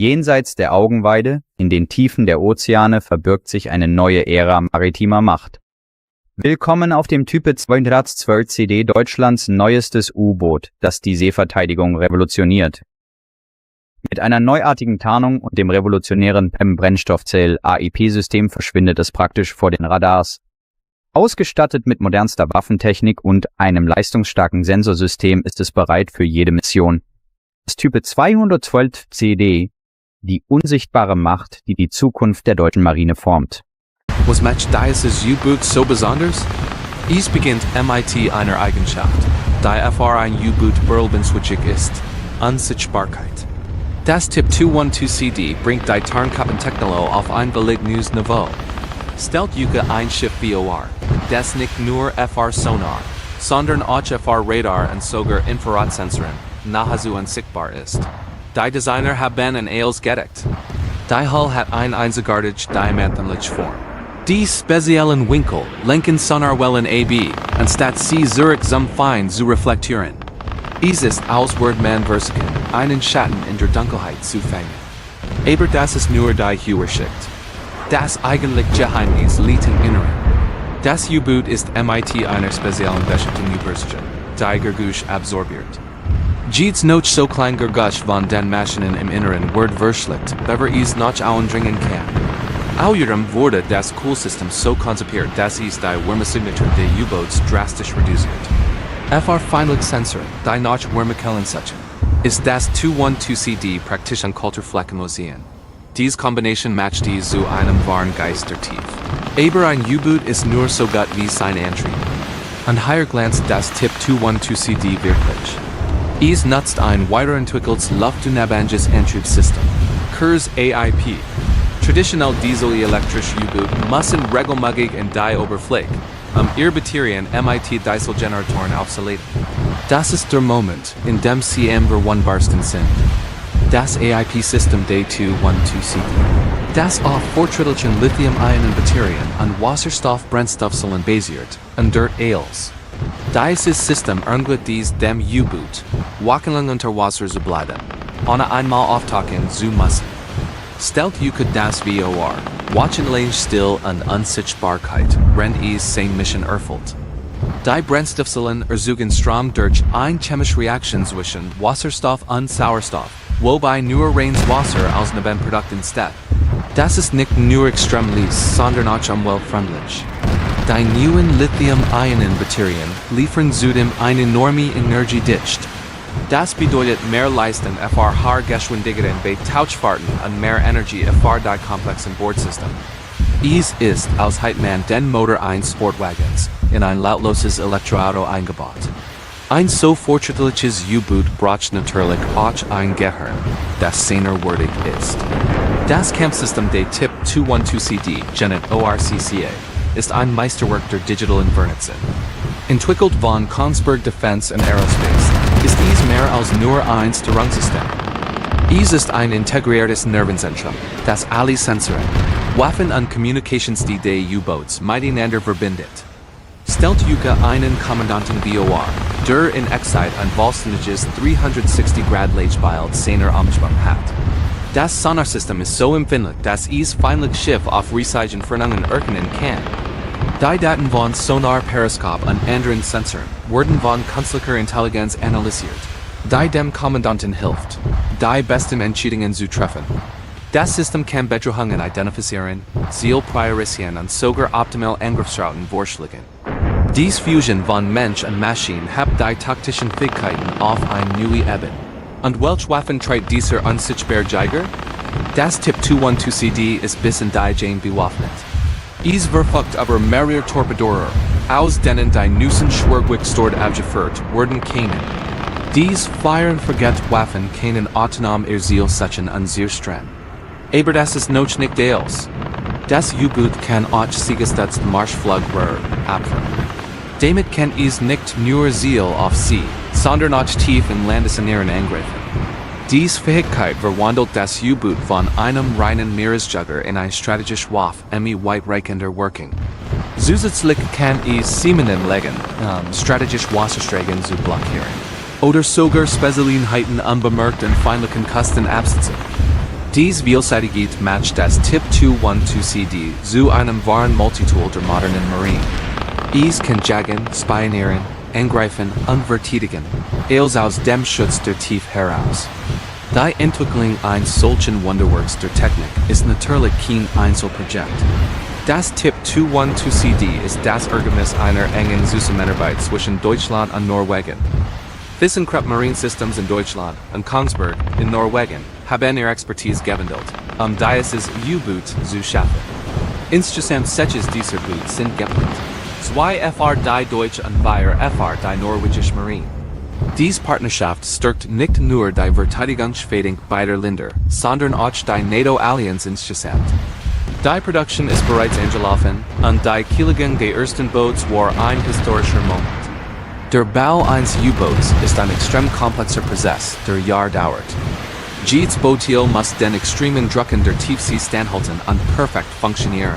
Jenseits der Augenweide, in den Tiefen der Ozeane, verbirgt sich eine neue Ära maritimer Macht. Willkommen auf dem Type 212 CD Deutschlands neuestes U-Boot, das die Seeverteidigung revolutioniert. Mit einer neuartigen Tarnung und dem revolutionären PEM-Brennstoffzellen-AIP-System verschwindet es praktisch vor den Radars. Ausgestattet mit modernster Waffentechnik und einem leistungsstarken Sensorsystem ist es bereit für jede Mission. Das Type 212 CD, die unsichtbare Macht, die die Zukunft der deutschen Marine formt. Was macht dieses U-Boot so besonders? Es beginnt mit einer Eigenschaft, die für ein U-Boot bedeutungswichtig ist: Unsichtbarkeit. Das Typ 212 CD bringt die Tarnkappenteknologie auf ein belegtes Niveau. Stellt euch ein Schiff vor, das nicht nur für Sonar, sondern auch für Radar und sogar Infrarotsensoren nahezu unsichtbar ist. Die Designer haben ein Eils gedeckt. Die Hull hat eine einzigartige diamantliche Form. Die speziellen Winkel lenken Sonarwellen AB, anstatt sie zurück zum Feind zu reflektieren. Es ist als würde man versuchen, einen Schatten in der Dunkelheit zu fangen. Aber das ist nur die Höherschicht. Das eigentliche Geheimnis liegt im Inneren. Das U-Boot ist mit einer speziellen Beschichtung übersichert, die Gergusch absorbiert. Jedes noch so klein Gergusch von den Maschinen im Inneren wird verschluckt, bevor es noch eindringen kann. Außerdem wurde das Kühlsystem so konzipiert, dass es die Wärmesignatur des U-Boots drastisch reduziert. Für feindliche Sensoren, die noch Wärmequellen setzen, ist das 212 CD praktisch an Kulturflecken sehen. Diese Kombination macht die zu einem wahren Geistertief. Aber ein U-Boot ist nur so gut wie sein Antrieb. An higher glance das Typ 212 CD wirklich. Es nutzt ein weiterentwickeltes luftunabhängiges Antriebssystem, kurz AIP. Traditionell dieselelektrische U-Boot müssen regelmäßig in die Oberfläche, ihre Batterien mit Dieselgeneratoren aufzuladen. Das ist der Moment, in dem sie verwundbarsten sind. Das AIP-System der 212 CD. Das auf fortschrittlichen Lithium-Ionen-Batterien an Wasserstoff-Brennstoffzellen basiert, und der Eils. Dieses System ermöglicht dies dem U-Boot, wochenlang unter Wasser zu bleiben, ohne einmal auftauchen zu müssen. Stellt euch das vor, wochenlang still und Unsichtbarkeit, wenn es seine Mission erfüllt. Die Brennstoffzellen erzeugen Strom durch eine chemische Reaktion zwischen Wasserstoff und Sauerstoff, wobei nur reines Wasser als Nebenprodukt entsteht. Das ist nicht nur extrem leise, sondern auch umweltfreundlich. Die neuen Lithium-Ionen-Batterien liefern zudem eine enorme Energiedichte. Das bedeutet mehr Leistung für hohe Geschwindigkeiten bei Tauchfahrten und mehr Energie für die komplexen Bordsystem. Es ist, als hätte man den Motor eines Sportwagens in ein lautloses Elektroauto eingebaut. Ein so fortschrittliches U-Boot braucht natürlich auch ein Gehirn, das sehnerwürdig ist. Das Kampfsystem der Typ 212 CD, genannt ORCCA, ist ein Meisterwerk der Digital Information. Entwickelt von Kongsberg Defense and Aerospace, ist es mehr als nur ein Steuerungssystem. Es ist ein integriertes Nervenzentrum, das alle Sensoren, Waffen und Kommunikationsdienste des U-Boots miteinander verbindet. Stellt euch einen Kommandanten vor, der in Echtzeit ein vollständiges 360-Grad-Lichtbild seiner Umgebung hat. Das Sonarsystem ist so empfindlich, dass es feindliche Schiffe auf riesige Entfernungen erkennen kann. Die Daten von Sonar, Periskop und anderen Sensoren werden von künstlicher Intelligenz analysiert, die dem Kommandanten hilft, die besten Entscheidungen zu treffen. Das System kann Bedrohungen identifizieren, Ziel priorisieren und sogar optimal Angriffsrouten vorschlagen. Dies Fusion von Mensch und Maschine hat die taktischen Fähigkeiten auf ein neue Ebene. Und welche Waffen trägt dieser unsichtbare Jäger? Das Typ 212 CD ist bis in die Jane bewaffnet. Es verfügt über mehrere Torpedorer, aus denen die Nussen Schwergewicht dort abgeführt werden können. Dies Fire-and-Forget-Waffen können autonom ihr Ziel setzen und sehr streng. Aber das ist noch nicht alles. Das U-Boot kann auch zielgestützte Marschflugröhre abfangen. Damit kann es nicht nur Ziel auf See, sondern auch tief in Landesinneren angreifen. Diese Fähigkeit verwandelt das U-Boot von einem reinen Meeresjäger in ein strategische Waffe weitreichender Wirkung. Zusätzlich kann es Seeminen legen, strategisch Wassersträgen zu blockieren. Oder sogar Spezialitäten unbemerkt in feindlichen Küsten absetzen. Dies vielseitigkeit matcht das Typ 212CD zu einem wahren Multitool der modernen Marine. Es kann jagen, spionieren, angreifen und verteidigen, als aus dem Schutz der Tief heraus. Die Entwicklung eines solchen Wunderwerks der Technik ist natürlich kein Einzelprojekt. Das Typ 212CD ist das Ergebnis einer engen Zusammenarbeit zwischen Deutschland und Norwegen. Wissenschaft Marine Systems in Deutschland und Kongsberg in Norwegen haben ihre Expertise gewandelt, dieses U-Boot zu schaffen. Insgesamt sechs dieser Boote sind geplant. Zwei FR die Deutsche und vier FR die Norwegische Marine. Diese Partnerschaft stärkt nicht nur die Verteidigungsfähigkeit beider Länder, sondern auch die NATO-Allianz insgesamt. Die Produktion ist bereits angelaufen, und die Kieligung der ersten Boots war ein historischer Moment. Der Bau eines U-Boots ist ein extrem komplexer Prozess, der Jahre dauert. Jedes Bootil muss den extremen Drucken der Tiefsee standhalten und perfekt funktionieren.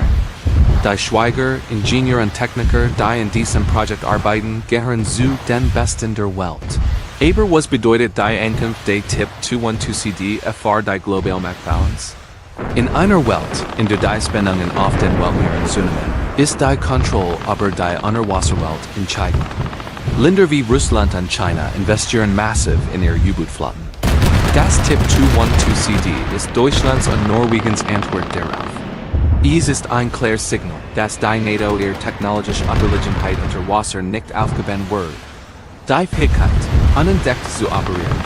Die Schweiger, Ingenieur und Techniker, die in diesem Projekt arbeiten, gehören zu den Besten der Welt. Aber was bedeutet die Ankunft der Typ 212CD FR die Globalmachtbalance? In einer Welt, in der die Spannungen auf den Weltmeeren zunehmen, ist die Kontrolle über die Unterwasserwelt entscheidend. Länder wie Russland und China investieren massiv in ihre U-Boot-Flotten. Das Typ 212CD ist Deutschlands und Norwegens Antwort darauf. Es ist ein klares Signal, dass die NATO ihre technologische Überlegenheit unter Wasser nicht aufgeben wird. Die Fähigkeit, unentdeckt zu operieren,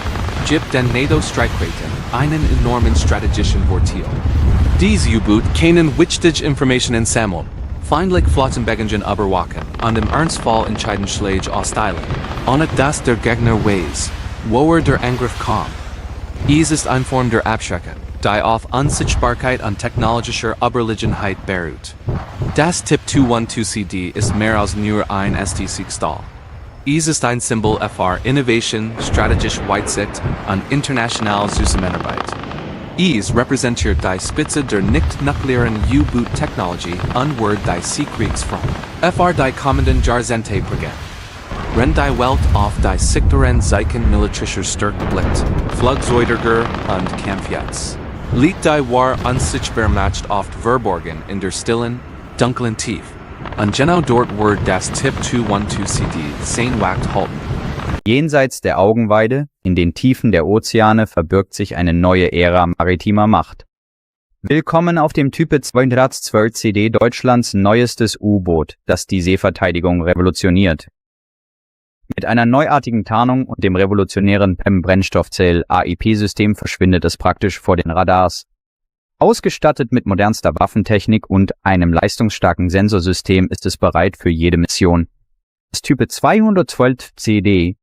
gibt den NATO-Streitkräften einen enormen strategischen Vorteil. Diese U-Boot können wichtige Informationen sammeln, feindliche Flottenbegingen überwachen und im Ernstfall entscheidende Schläge austeilen, ohne dass der Gegner weiß, wo der Angriff kommt. Es ist eine Form der Abschreckung, die auf Unsichtbarkeit und technologischer Überlegenheit beruht. Das Typ 212CD ist mehr als nur ein ST-Siegstahl. Es ist ein Symbol für Innovation, strategische Weitsicht und internationale Zusammenarbeit. Es repräsentiert die Spitze der nicht-nuklearen U-Boot-Technologie und wird die Seekriegsfront für die kommenden Jahrzehnte prägen. Wenn die Welt auf die Sektoren Zeichen militärischer Stärke blickt, Flugzeuger und Kampfjets, liegt die War unsichtbar macht oft verborgen in der stillen, dunklen Tief. Und genau dort wird das Typ 212CD sein Wacht halten. Jenseits der Augenweide, in den Tiefen der Ozeane, verbirgt sich eine neue Ära maritimer Macht. Willkommen auf dem Type 212CD Deutschlands neuestes U-Boot, das die Seeverteidigung revolutioniert. Mit einer neuartigen Tarnung und dem revolutionären PEM-Brennstoffzellen-AIP-System verschwindet es praktisch vor den Radars. Ausgestattet mit modernster Waffentechnik und einem leistungsstarken Sensorsystem ist es bereit für jede Mission. Das Type 212CD,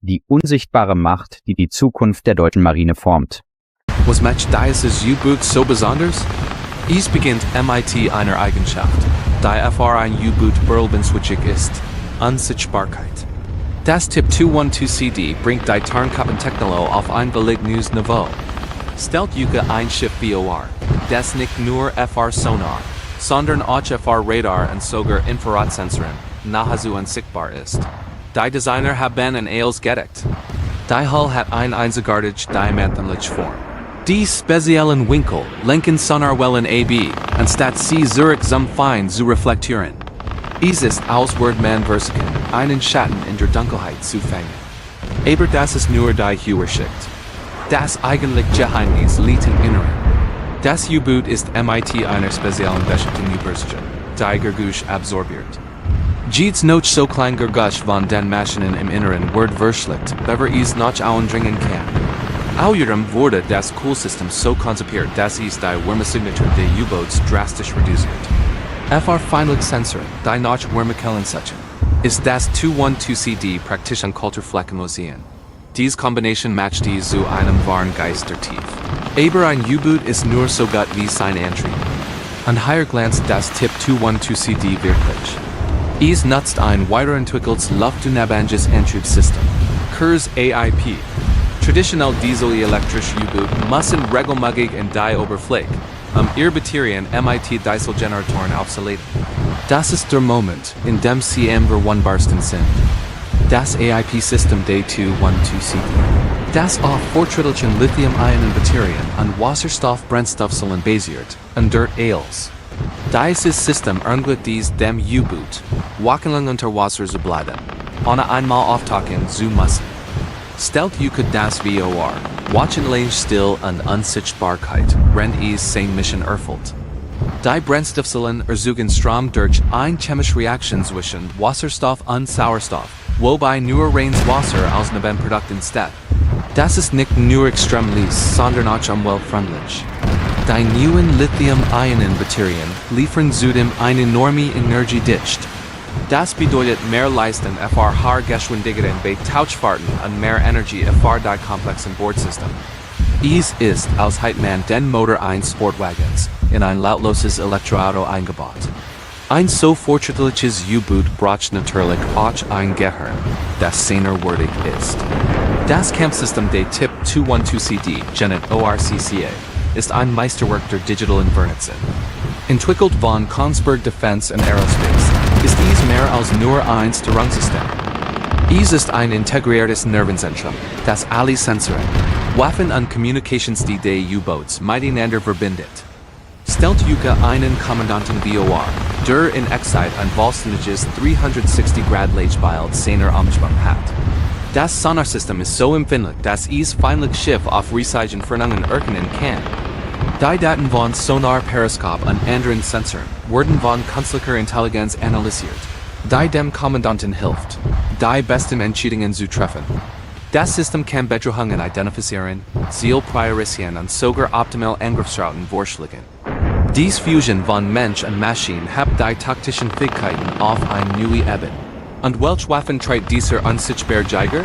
die unsichtbare Macht, die die Zukunft der deutschen Marine formt. Was macht dieses U-Boot so besonders? Es beginnt mit einer Eigenschaft, die für ein U-Boot überlebenswichtig ist: Unsichtbarkeit. Das Typ 212CD bringt die Tarnkappenteknologie auf ein belegtes Niveau. Stellt euch ein Schiff vor, das nicht nur FR Sonar, sondern auch FR Radar und sogar Infrarotsensoren nahezu unsichtbar ist. Die Designer haben ein als gedeckt. Die Hull hat eine einzigartige diamantliche Form. Die speziellen Winkel lenken Sonarwellen AB, anstatt sie Zurich zum Fein zu reflektieren. Es ist man versuchen, einen Schatten in der Dunkelheit zu fangen. Aber das ist nur die Höherschicht. Das eigentliche Geheimnis liegt im Inneren. Das U-Boot ist mit einer speziellen Beschichtung übersichert, die Gergusch absorbiert. Jedes noch so klein Gergusch von den Maschinen im Inneren wird verschluckt, bevor es noch eindringen kann. Außerdem wurde das Kühlsystem so konzipiert, dass es die Wärmesignatur des U-Boots drastisch reduziert. FR feindliche Sensoren, die noch Wärmequellen setzen, ist das 212CD praktisch an Kulturflecken sehen. Diese Kombination macht die zu einem wahren Geist der Tief. Aber ein U-Boot ist nur so gut wie sein Antrieb. Und hier glänzt das Typ 212CD wirklich. Es nutzt ein weiterentwickeltes luftunabhängiges Antriebssystem, kurz AIP. Traditionell dieselelektrische U-Boot müssen regelmäßig in die Oberfläche, ihre Batterien mit Dieselgeneratoren aufzuladen. Das ist der Moment, in dem sie verwundbarsten sind. Das AIP-System der 212CD. Das auf Fortschrittlichen Lithium-Ionen-Batterien und Wasserstoff-Brennstoffzellen-basiert und dirt Ales. Dieses System ermöglicht dies dem U-Boot, wochenlang unter Wasser zu bleiben, ohne einmal auftauchen zu müssen. Stellt Yuka das VOR, wochenlang still und Unsichtbarkeit, rennt seine Mission erfüllt. Die Brennstoffzellen erzeugen Strom durch eine chemische Reaktion zwischen Wasserstoff und Sauerstoff, wobei nur reines Wasser als Nebenprodukt entsteht. Das ist nicht nur extrem leise, sondern auch umweltfreundlich. Die neuen Lithium-Ionen-Batterien liefern zudem eine enorme Energiedichte. Das bedeutet mehr Leistung für hohe Geschwindigkeiten bei Tauchfahrten und mehr Energie für die komplexen Bordsystem. Es ist, als hätte man den Motor eines Sportwagens in ein lautloses Elektroauto eingebaut. Ein so fortschrittliches U-Boot braucht natürlich auch ein Gehirn, das sehnerwürdig ist. Das Kampfsystem der Typ 212CD, genannt ORCCA, ist ein Meisterwerk der digitalen Vernetzung. Entwickelt von Kongsberg Defense and Aerospace, ist dies mehr als nur ein Steuerungssystem. Es ist ein integriertes Nervenzentrum, das alle Sensoren, Waffen und Kommunikationsdienste der U-Boots miteinander verbindet. Stellt Yuka einen Kommandanten VOR, der in Echtzeit ein vollständiges 360-Grad-Lichtbild seiner Umgebung hat. Das Sonarsystem ist so empfindlich, dass es feindliche Schiffe auf riesigen Entfernungen erkennen kann. Die Daten von Sonar-Periskop und anderen Sensoren werden von künstlicher Intelligenz analysiert, die dem Kommandanten hilft, die besten Entscheidungen zu treffen. Das System kann Bedrohungen identifizieren, Ziel priorisieren und sogar optimal Angriffsrouten vorschlagen. Dies Fusion von Mensch und Maschine hat die taktischen Fähigkeiten auf ein neue Ebene. Und welche Waffen trägt dieser unsichtbare Jäger?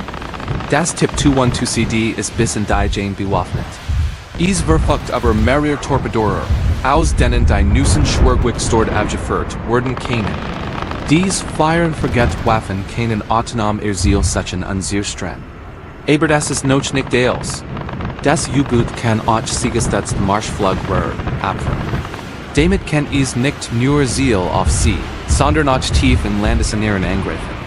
Das Typ 212CD ist bis in die Jane bewaffnet. Es verfügt über mehrere Torpedorer, aus denen die Nussen Schwergewicht abgeführt werden können. Dies Fire-and-Forget-Waffen können autonom ihr Ziel setzen und sehr streng. Aber das ist noch nicht alles. Das U-Boot kann auch siegestatzte Marschflugröhre abfangen. Damit kann es nicht nur Ziel auf See, sondern auch tief in Landesinneren angreifen.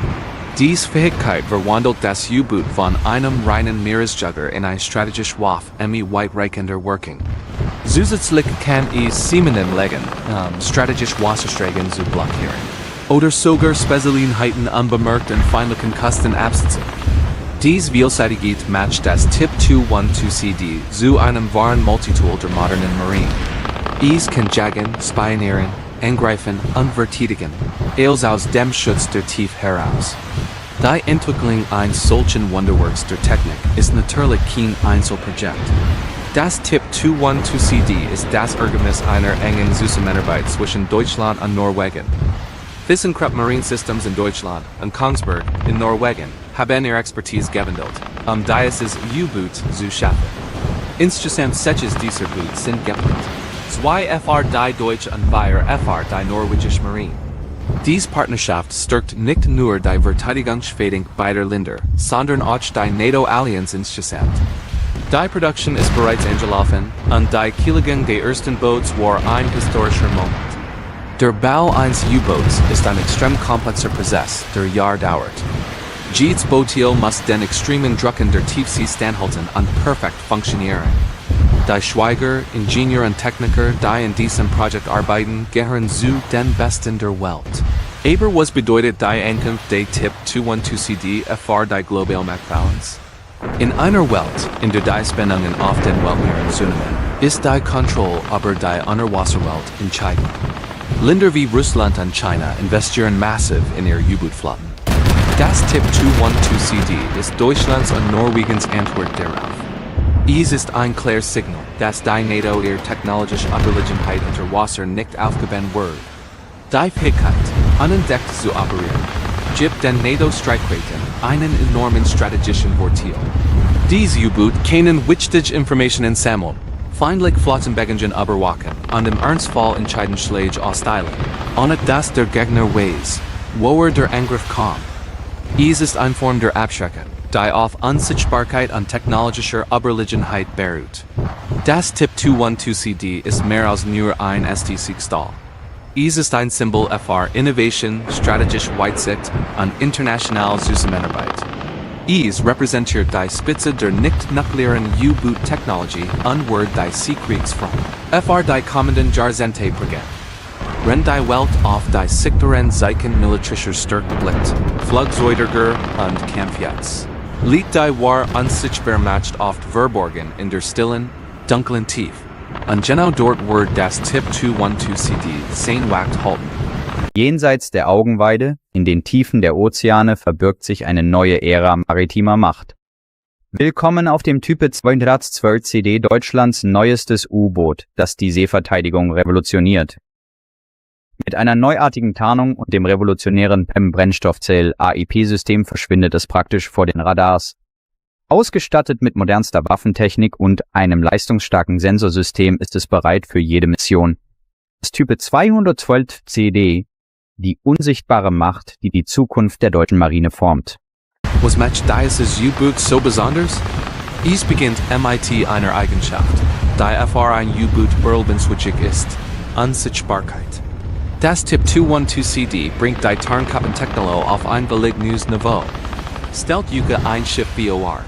Dies Fähigkeit verwandelt das U-Boot von einem reinen Meeresjäger in ein strategisch Waffe weitreichender Working. Zusätzlich kann es Seemenen legen, strategisch Wassersträgen zu blockieren. Oder sogar Spezialitäten unbemerkt in feindlichen Küsten absetzen. Dies Vielseitigkeit matcht das Typ 212CD zu einem wahren Multitool der modernen Marine. Es kann jagen, spionieren, angreifen und verteidigen, als aus dem Schutz der Tief heraus. Die Entwicklung eines solchen Wunderwerks der Technik ist natürlich kein Einzelprojekt. Das Typ 212CD ist das Ergebnis einer engen Zusammenarbeit zwischen Deutschland und Norwegen. Wissenschaft Marine Systems in Deutschland und Kongsberg in Norwegen haben ihre Expertise gewandelt, dieses U-Boot zu schaffen. Insgesamt sechs dieser Boots sind geplant. 2 FR die Deutsch und 4 FR die Norwegische Marine. Diese Partnerschaft stärkt nicht nur die Verteidigungsfähigkeit beider Länder, sondern auch die NATO-Allianz insgesamt. Die Produktion ist bereits angelaufen und die Kieligung der ersten Boots war ein historischer Moment. Der Bau eines U-Boots ist ein extrem komplexer Prozess, der Jahre dauert. Jedes Bootil muss den extremen Drucken der Tiefsee standhalten und perfekt funktionieren. Die Schweiger, Ingenieur und Techniker, die in diesem Projekt arbeiten, gehören zu den Besten der Welt. Aber was bedeutet die Ankunft der Typ 212CD für die globale Machtbalance? In einer Welt, in der die Spannungen auf den Weltmeeren zunehmen, ist die Kontrolle über die Unterwasserwelt entscheidend. Länder wie Russland und China investieren massiv in ihre U-Boot-Flotten. Das Typ 212CD ist Deutschlands und Norwegens Antwort darauf. Es ist ein klares Signal, dass die NATO ihre technologische Überlegenheit unter Wasser nicht aufgeben wird. Die Fähigkeit, unentdeckt zu operieren, gibt den NATO-Streitkräften einen enormen strategischen Vorteil. Diese U-Boot können wichtige Informationen sammeln, feindliche Flottenbegingen überwachen und im Ernstfall entscheiden Schläge aussteilen, ohne dass der Gegner weiß, wo der Angriff kommt. Es ist eine Form der Abschreckung, die auf Unsichtbarkeit und technologischer Überlegenheit beruht. Das Typ 212CD ist mehr als nur ein STC-Stall. Es ist ein Symbol für Innovation, strategische Weitsicht und internationale Zusammenarbeit. Is repräsentiert die Spitze der nicht-nuklearen U-Boot-Technologie, Word die Seekriegsfront. Fr die kommenden Jahrzehnte prägen. Wenn die Welt auf die Sektoren Zeichen militärischer Stärke blickt, Flugzeuger und Kampfjets. Liegt die war unsichtbar Macht oft verborgen in der stillen, dunklen Tief. Und genau dort wird das Tipp 212 CD Sehnwacht halten. Jenseits der Augenweide, in den Tiefen der Ozeane, verbirgt sich eine neue Ära maritimer Macht. Willkommen auf dem Type 212 CD Deutschlands neuestes U-Boot, das die Seeverteidigung revolutioniert. Mit einer neuartigen Tarnung und dem revolutionären PEM-Brennstoffzellen-AIP-System verschwindet es praktisch vor den Radars. Ausgestattet mit modernster Waffentechnik und einem leistungsstarken Sensorsystem ist es bereit für jede Mission. Das Type 212 CD, die unsichtbare Macht, die die Zukunft der deutschen Marine formt. Was macht dieses U-Boot so besonders? Es beginnt mit einer Eigenschaft, die für ein U-Boot überlebenswichtig ist, Unsichtbarkeit. Das Tipp 212 CD bringt die Tarnkappenteknologie auf ein belegtes Niveau. Stellt Yuka ein Schiff vor.